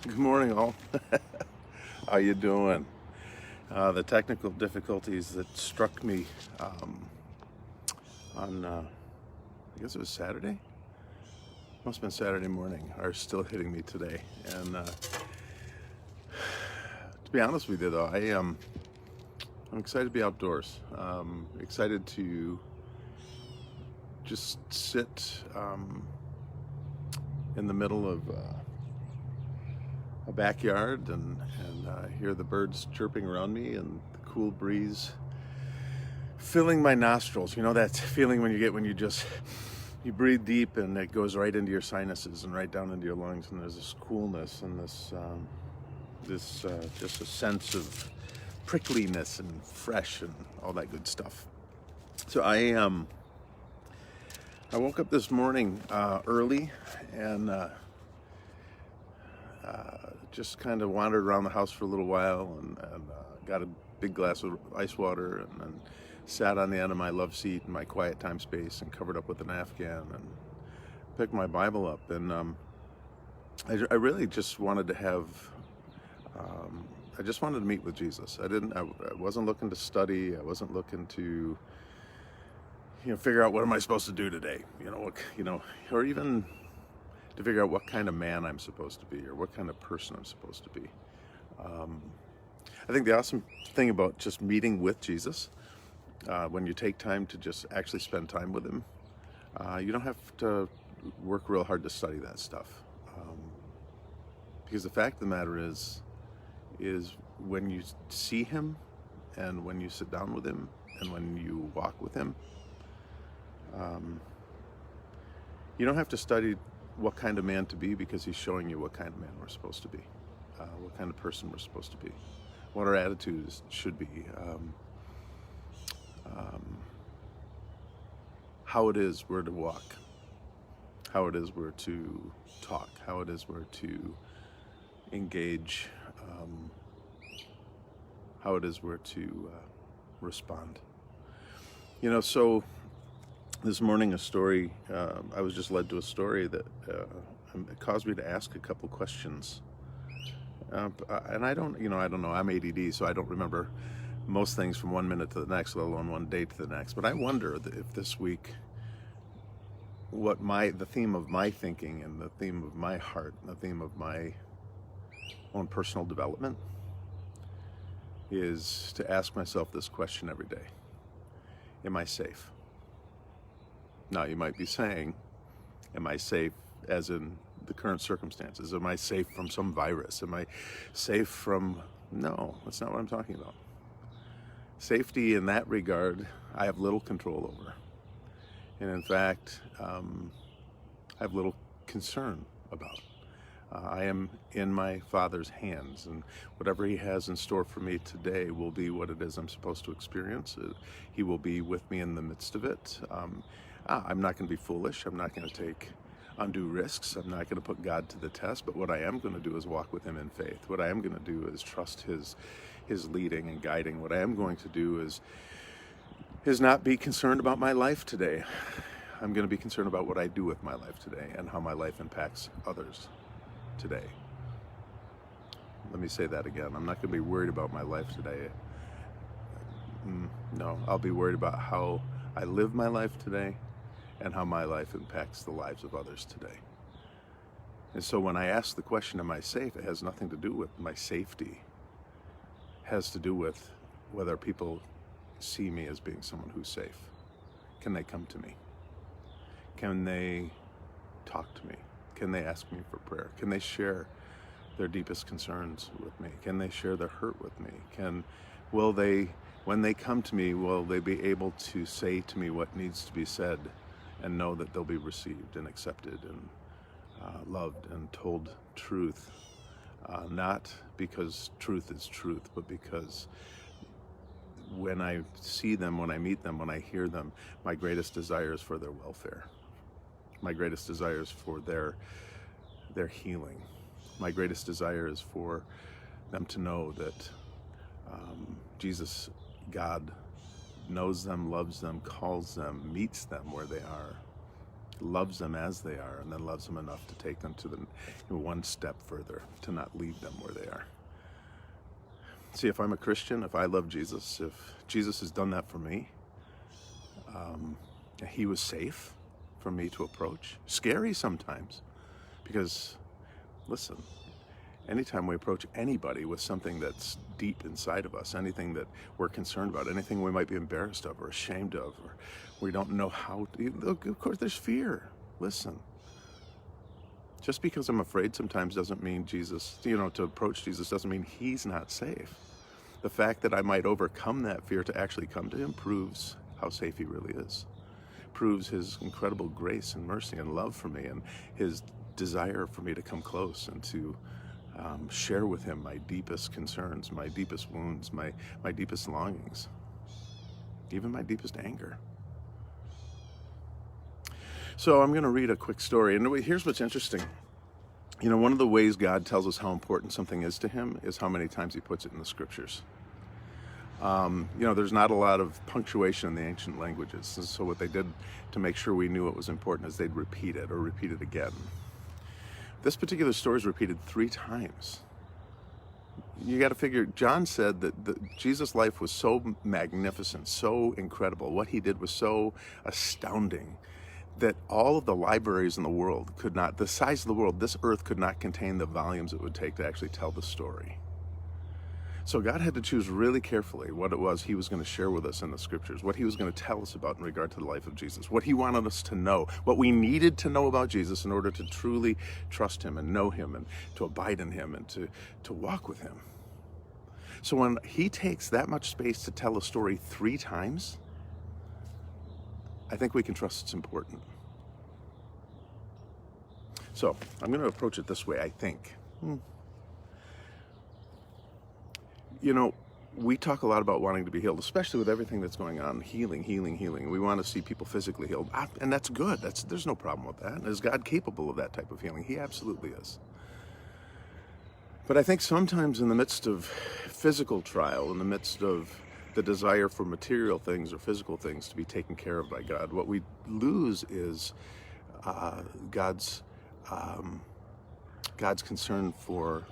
Good morning, all. How you doing? The technical difficulties that struck me on, I guess it was Saturday. Must have been Saturday morning. Are still hitting me today. And to be honest with you, though, I'm excited to be outdoors. Excited to just sit in the middle of a backyard and hear the birds chirping around me and the cool breeze filling my nostrils. You know that feeling when you get when you breathe deep and it goes right into your sinuses and right down into your lungs, and there's this coolness and this just a sense of prickliness and fresh and all that good stuff. So I woke up this morning early and just kind of wandered around the house for a little while and got a big glass of ice water and then sat on the end of my love seat in my quiet time space and covered up with an Afghan and picked my Bible up. And I really just wanted to have, I just wanted to meet with Jesus. I wasn't looking to study. I wasn't looking to, figure out what am I supposed to do today, or even to figure out what kind of man I'm supposed to be or what kind of person I'm supposed to be. I think the awesome thing about just meeting with Jesus, when you take time to just actually spend time with him, you don't have to work real hard to study that stuff. Because the fact of the matter is when you see him and when you sit down with him and when you walk with him, you don't have to study what kind of man to be, because he's showing you what kind of man we're supposed to be, what kind of person we're supposed to be, what our attitudes should be, how it is we're to walk, how it is we're to talk, how it is we're to engage, how it is we're to respond. So this morning I was just led to a story that it caused me to ask a couple questions. And I don't know, I'm ADD, so I don't remember most things from one minute to the next, let alone one day to the next. But I wonder if this week, the theme of my thinking and the theme of my heart, and the theme of my own personal development is to ask myself this question every day. Am I safe? Now, you might be saying, am I safe as in the current circumstances? Am I safe from some virus? Am I safe from... No, that's not what I'm talking about. Safety in that regard, I have little control over. And in fact, I have little concern about. I am in my Father's hands, and whatever he has in store for me today will be what it is I'm supposed to experience. He will be with me in the midst of it. I'm not going to be foolish. I'm not going to take undue risks. I'm not going to put God to the test. But what I am going to do is walk with him in faith. What I am going to do is trust his leading and guiding. What I am going to do is not be concerned about my life today. I'm going to be concerned about what I do with my life today and how my life impacts others today. Let me say that again. I'm not going to be worried about my life today. No, I'll be worried about how I live my life today and how my life impacts the lives of others today. And so when I ask the question, am I safe, it has nothing to do with my safety. It has to do with whether people see me as being someone who's safe. Can they come to me? Can they talk to me? Can they ask me for prayer? Can they share their deepest concerns with me? Can they share their hurt with me? When they come to me, will they be able to say to me what needs to be said and know that they'll be received and accepted and loved and told truth? Not because truth is truth, but because when I see them, when I meet them, when I hear them, my greatest desire is for their welfare. My greatest desire is for their healing. My greatest desire is for them to know that Jesus, God, knows them, loves them, calls them, meets them where they are, loves them as they are, and then loves them enough to take them to the one step further, to not leave them where they are. See, if I'm a Christian, if I love Jesus, if Jesus has done that for me, he was safe for me to approach. Scary sometimes, because, listen, anytime we approach anybody with something that's deep inside of us, anything that we're concerned about, anything we might be embarrassed of or ashamed of, or we don't know how to, look, of course there's fear. Listen, just because I'm afraid sometimes doesn't mean Jesus, to approach Jesus doesn't mean he's not safe. The fact that I might overcome that fear to actually come to him proves how safe he really is. Proves his incredible grace and mercy and love for me, and his desire for me to come close and to share with him my deepest concerns, my deepest wounds, my deepest longings, even my deepest anger. So I'm going to read a quick story. And here's what's interesting. One of the ways God tells us how important something is to him is how many times he puts it in the scriptures. There's not a lot of punctuation in the ancient languages. And so what they did to make sure we knew it was important is they'd repeat it or repeat it again. This particular story is repeated 3 times. You got to figure, John said that Jesus' life was so magnificent, so incredible. What he did was so astounding that all of the libraries in the world could not, the size of the world, this earth could not contain the volumes it would take to actually tell the story. So God had to choose really carefully what it was he was going to share with us in the scriptures, what he was going to tell us about in regard to the life of Jesus, what he wanted us to know, what we needed to know about Jesus in order to truly trust him and know him and to abide in him and to walk with him. So when he takes that much space to tell a story 3 times, I think we can trust it's important. So I'm going to approach it this way, I think. We talk a lot about wanting to be healed, especially with everything that's going on, healing. We want to see people physically healed, and that's good. There's no problem with that. Is God capable of that type of healing? He absolutely is. But I think sometimes in the midst of physical trial, in the midst of the desire for material things or physical things to be taken care of by God, what we lose is God's concern for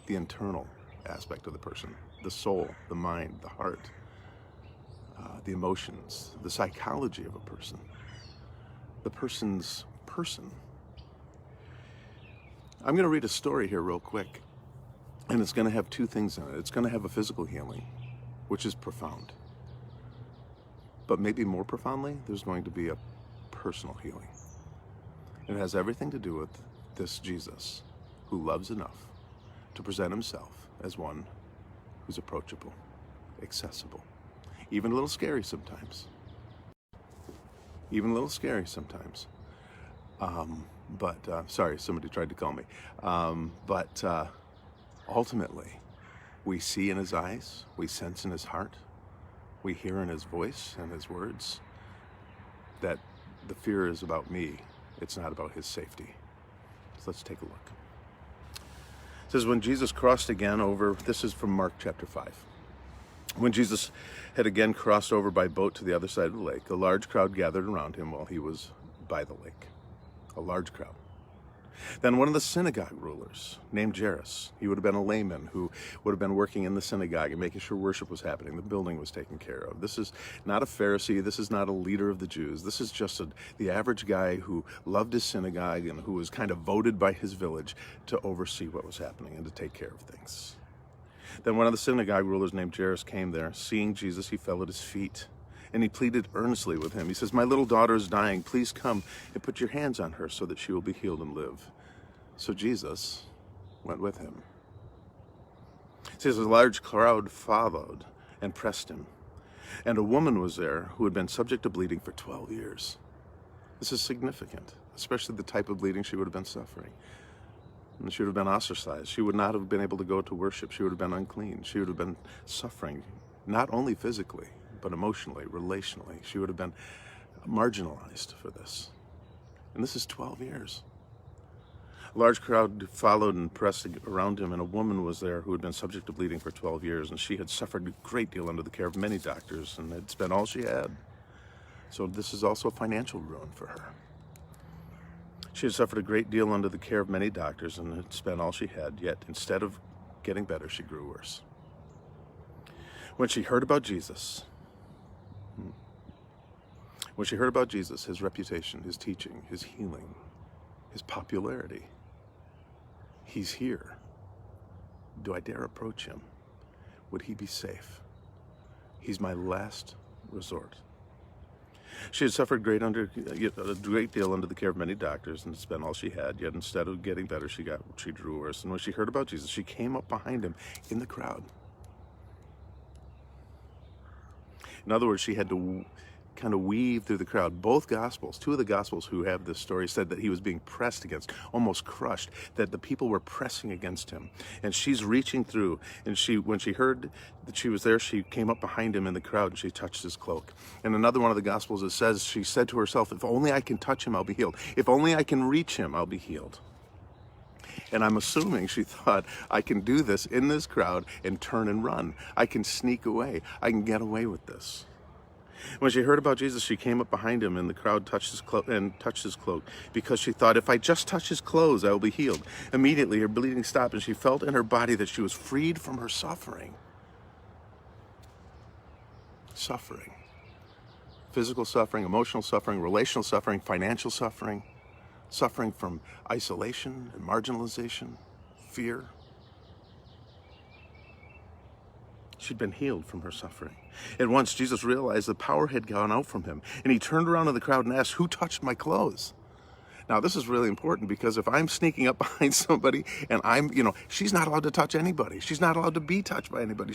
the internal aspect of the person, the soul, the mind, the heart, the emotions, the psychology of a person, the person's person. I'm going to read a story here real quick, and it's going to have 2 things in it. It's going to have a physical healing, which is profound. But maybe more profoundly, there's going to be a personal healing. It has everything to do with this Jesus who loves enough to present himself as one who's approachable, accessible, even a little scary sometimes. Sorry, somebody tried to call me. Ultimately, we see in his eyes, we sense in his heart, we hear in his voice and his words that the fear is about me. It's not about his safety. So let's take a look. It says, when Jesus crossed again over, this is from Mark chapter 5. When Jesus had again crossed over by boat to the other side of the lake, a large crowd gathered around him while he was by the lake. A large crowd. Then one of the synagogue rulers, named Jairus, he would have been a layman who would have been working in the synagogue and making sure worship was happening, the building was taken care of. This is not a Pharisee, this is not a leader of the Jews. This is just the average guy who loved his synagogue and who was kind of voted by his village to oversee what was happening and to take care of things. Then one of the synagogue rulers named Jairus came there. Seeing Jesus, he fell at his feet. And he pleaded earnestly with him. He says, my little daughter is dying. Please come and put your hands on her so that she will be healed and live. So Jesus went with him. It says a large crowd followed and pressed him. And a woman was there who had been subject to bleeding for 12 years. This is significant, especially the type of bleeding she would have been suffering. And she would have been ostracized. She would not have been able to go to worship. She would have been unclean. She would have been suffering, not only physically, but emotionally, relationally. She would have been marginalized for this. And this is 12 years. A large crowd followed and pressed around him, and a woman was there who had been subject to bleeding for 12 years, and she had suffered a great deal under the care of many doctors, and had spent all she had. So this is also a financial ruin for her. She had suffered a great deal under the care of many doctors and had spent all she had, yet instead of getting better, she grew worse. When she heard about Jesus, his reputation, his teaching, his healing, his popularity, he's here. Do I dare approach him? Would he be safe? He's my last resort. She had suffered a great deal under the care of many doctors and spent all she had, yet instead of getting better, she grew worse. And when she heard about Jesus, she came up behind him in the crowd. In other words, she had to kind of weave through the crowd. Both Gospels, two of the Gospels who have this story, said that he was being pressed against, almost crushed, that the people were pressing against him. And she's reaching through, and when she heard that she was there, she came up behind him in the crowd and she touched his cloak. And another one of the Gospels, it says, she said to herself, if only I can touch him, I'll be healed. If only I can reach him, I'll be healed. And I'm assuming she thought, I can do this in this crowd and turn and run. I can sneak away. I can get away with this. When she heard about Jesus, she came up behind him, and the crowd touched his cloak, because she thought, if I just touch his clothes, I will be healed. Immediately, her bleeding stopped, and she felt in her body that she was freed from her suffering. Suffering. Physical suffering, emotional suffering, relational suffering, financial suffering, suffering from isolation and marginalization, fear. She'd been healed from her suffering. At once, Jesus realized the power had gone out from him, and he turned around in the crowd and asked, who touched my clothes? Now, this is really important, because if I'm sneaking up behind somebody and she's not allowed to touch anybody. She's not allowed to be touched by anybody.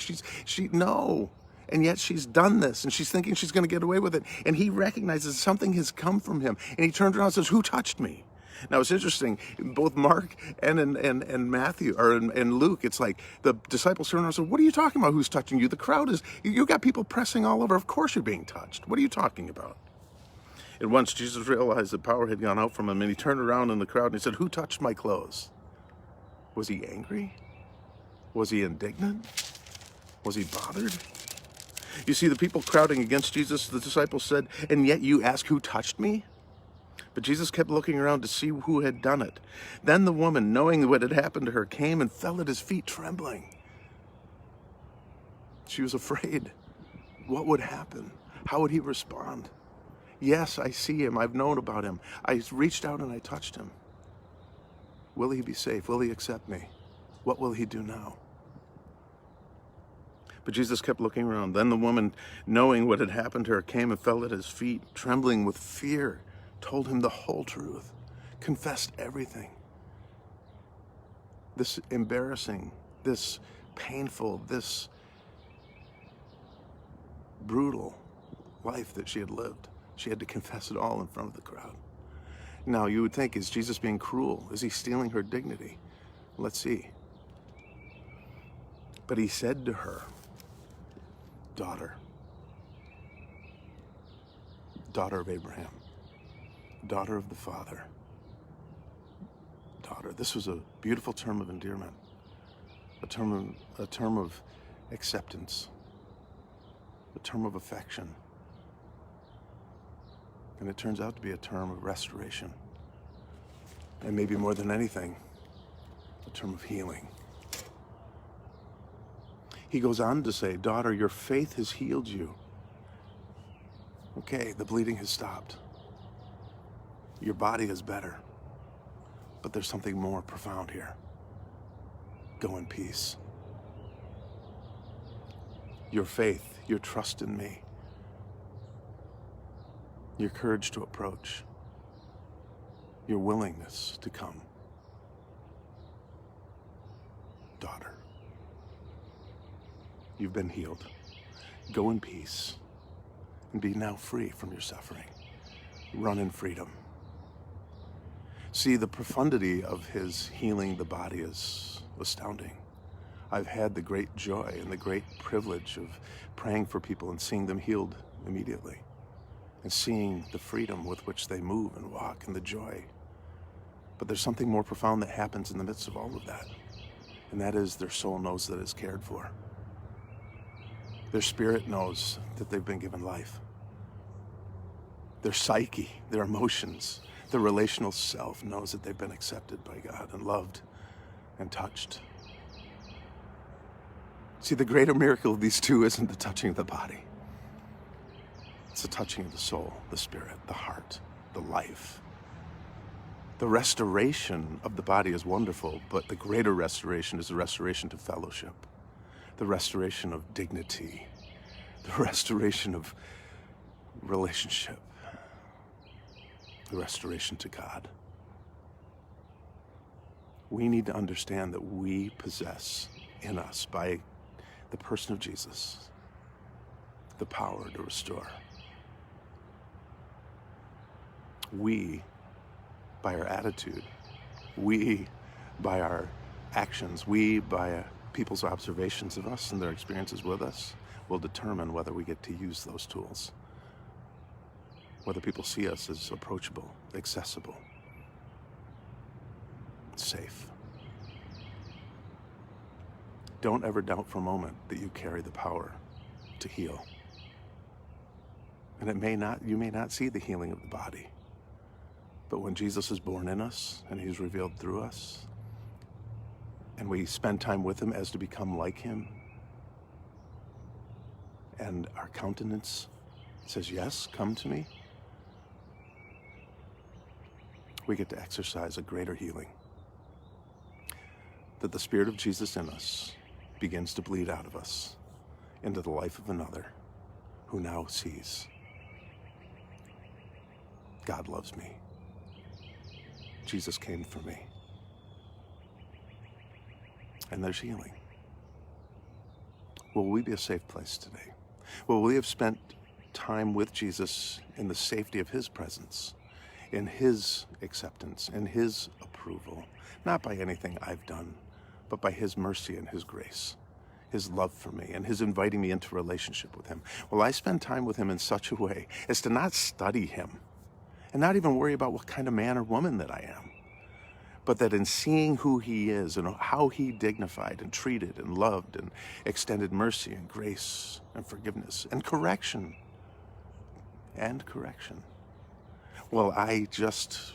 No. And yet she's done this, and she's thinking she's going to get away with it. And he recognizes something has come from him, and he turns around and says, who touched me? Now, it's interesting, both Mark and Matthew, or in Luke, it's like the disciples turn around and say, what are you talking about? Who's touching you? The crowd you got people pressing all over. Of course you're being touched. What are you talking about? And once Jesus realized the power had gone out from him, and he turned around in the crowd and he said, who touched my clothes? Was he angry? Was he indignant? Was he bothered? You see, the people crowding against Jesus, the disciples said, and yet you ask who touched me? But Jesus kept looking around to see who had done it. Then the woman, knowing what had happened to her, came and fell at his feet trembling. She was afraid. What would happen? How would he respond? Yes, I see him. I've known about him. I reached out and I touched him. Will he be safe? Will he accept me? What will he do now? But Jesus kept looking around. Then the woman, knowing what had happened to her, came and fell at his feet, trembling with fear, told him the whole truth, confessed everything. This embarrassing, this painful, this brutal life that she had lived. She had to confess it all in front of the crowd. Now, you would think, is Jesus being cruel? Is he stealing her dignity? Let's see. But he said to her, daughter of Abraham, daughter of the Father, daughter. This was a beautiful term of endearment, a term of acceptance, a term of affection. And it turns out to be a term of restoration. And maybe more than anything, a term of healing. He goes on to say, daughter, your faith has healed you. Okay, the bleeding has stopped. Your body is better. But there's something more profound here. Go in peace. Your faith, your trust in me, your courage to approach, your willingness to come. Daughter, you've been healed. Go in peace and be now free from your suffering. Run in freedom. See, the profundity of his healing the body is astounding. I've had the great joy and the great privilege of praying for people and seeing them healed immediately, and seeing the freedom with which they move and walk and the joy. But there's something more profound that happens in the midst of all of that, and that is their soul knows that it's cared for. Their spirit knows that they've been given life. Their psyche, their emotions, The relational self knows that they've been accepted by God and loved and touched. See, the greater miracle of these two isn't the touching of the body. It's the touching of the soul, the spirit, the heart, the life. The restoration of the body is wonderful, but the greater restoration is the restoration to fellowship, the restoration of dignity, the restoration of relationship, the restoration to God. We need to understand that we possess in us, by the person of Jesus, the power to restore. We, by our attitude, we, by our actions, we, by people's observations of us and their experiences with us, will determine whether we get to use those tools, whether people see us as approachable, accessible, safe. Don't ever doubt for a moment that you carry the power to heal. And you may not see the healing of the body, but when Jesus is born in us and he's revealed through us, and we spend time with him as to become like him, and our countenance says, yes, come to me, we get to exercise a greater healing. That the Spirit of Jesus in us begins to bleed out of us into the life of another who now sees, God loves me. Jesus came for me. And there's healing. Will we be a safe place today? Will we have spent time with Jesus in the safety of his presence, in his acceptance, in his approval, not by anything I've done, but by his mercy and his grace, his love for me, and his inviting me into relationship with him? Will I spend time with him in such a way as to not study him and not even worry about what kind of man or woman that I am, but that in seeing who he is and how he dignified and treated and loved and extended mercy and grace and forgiveness and correction, will I just,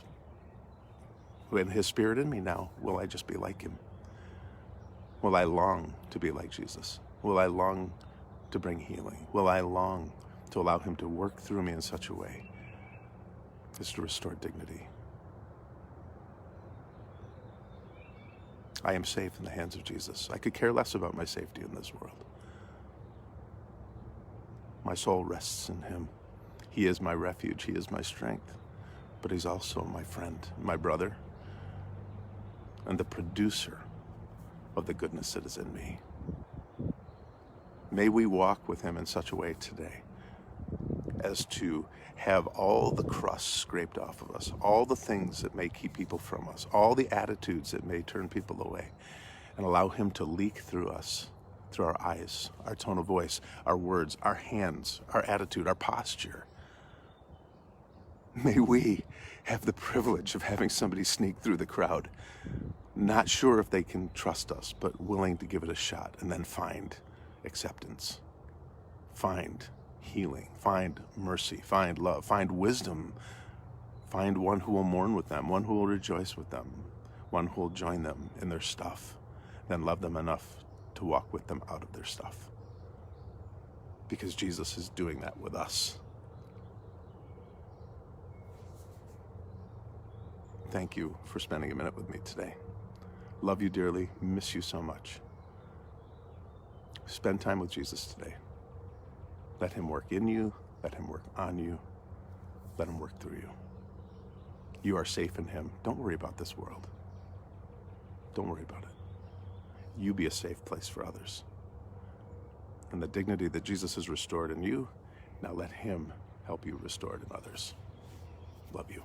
in his Spirit in me now, will I just be like him? Will I long to be like Jesus? Will I long to bring healing? Will I long to allow him to work through me in such a way as to restore dignity? I am safe in the hands of Jesus. I could care less about my safety in this world. My soul rests in him. He is my refuge. He is my strength. But he's also my friend, my brother, and the producer of the goodness that is in me. May we walk with him in such a way today as to have all the crust scraped off of us, all the things that may keep people from us, all the attitudes that may turn people away, and allow him to leak through us, through our eyes, our tone of voice, our words, our hands, our attitude, our posture. May we have the privilege of having somebody sneak through the crowd, not sure if they can trust us, but willing to give it a shot, and then find acceptance, find healing, find mercy, find love, find wisdom, find one who will mourn with them, one who will rejoice with them, one who will join them in their stuff, then love them enough to walk with them out of their stuff. Because Jesus is doing that with us. Thank you for spending a minute with me today. Love you dearly, miss you so much. Spend time with Jesus today. Let him work in you, let him work on you, let him work through you. You are safe in him. Don't worry about this world. Don't worry about it. You be a safe place for others. And the dignity that Jesus has restored in you, now let him help you restore it in others. Love you.